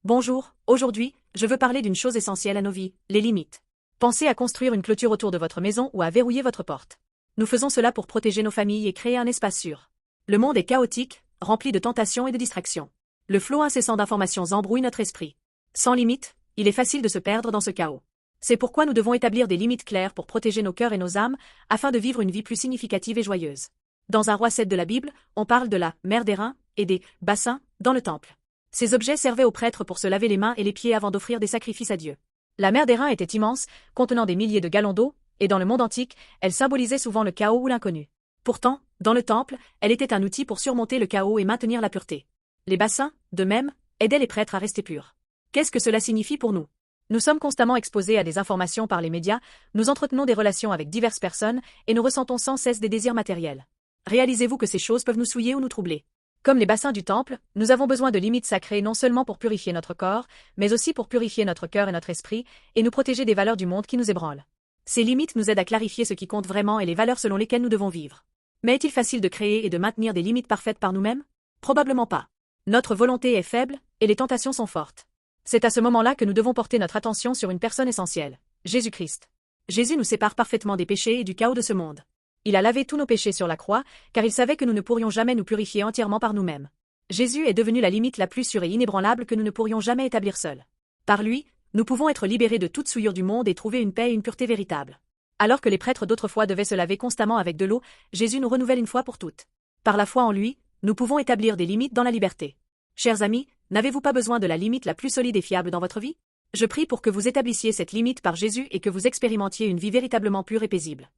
Bonjour, aujourd'hui, je veux parler d'une chose essentielle à nos vies, les limites. Pensez à construire une clôture autour de votre maison ou à verrouiller votre porte. Nous faisons cela pour protéger nos familles et créer un espace sûr. Le monde est chaotique, rempli de tentations et de distractions. Le flot incessant d'informations embrouille notre esprit. Sans limite, il est facile de se perdre dans ce chaos. C'est pourquoi nous devons établir des limites claires pour protéger nos cœurs et nos âmes, afin de vivre une vie plus significative et joyeuse. Dans un roi 7 de la Bible, on parle de la mer d'airain et des bassins dans le temple. Ces objets servaient aux prêtres pour se laver les mains et les pieds avant d'offrir des sacrifices à Dieu. La mer d'airain était immense, contenant des milliers de gallons d'eau, et dans le monde antique, elle symbolisait souvent le chaos ou l'inconnu. Pourtant, dans le temple, elle était un outil pour surmonter le chaos et maintenir la pureté. Les bassins, de même, aidaient les prêtres à rester purs. Qu'est-ce que cela signifie pour nous? Nous sommes constamment exposés à des informations par les médias, nous entretenons des relations avec diverses personnes, et nous ressentons sans cesse des désirs matériels. Réalisez-vous que ces choses peuvent nous souiller ou nous troubler. Comme les bassins du temple, nous avons besoin de limites sacrées non seulement pour purifier notre corps, mais aussi pour purifier notre cœur et notre esprit, et nous protéger des valeurs du monde qui nous ébranlent. Ces limites nous aident à clarifier ce qui compte vraiment et les valeurs selon lesquelles nous devons vivre. Mais est-il facile de créer et de maintenir des limites parfaites par nous-mêmes? Probablement pas. Notre volonté est faible, et les tentations sont fortes. C'est à ce moment-là que nous devons porter notre attention sur une personne essentielle, Jésus-Christ. Jésus nous sépare parfaitement des péchés et du chaos de ce monde. Il a lavé tous nos péchés sur la croix, car il savait que nous ne pourrions jamais nous purifier entièrement par nous-mêmes. Jésus est devenu la limite la plus sûre et inébranlable que nous ne pourrions jamais établir seuls. Par lui, nous pouvons être libérés de toute souillure du monde et trouver une paix et une pureté véritable. Alors que les prêtres d'autrefois devaient se laver constamment avec de l'eau, Jésus nous renouvelle une fois pour toutes. Par la foi en lui, nous pouvons établir des limites dans la liberté. Chers amis, n'avez-vous pas besoin de la limite la plus solide et fiable dans votre vie? Je prie pour que vous établissiez cette limite par Jésus et que vous expérimentiez une vie véritablement pure et paisible.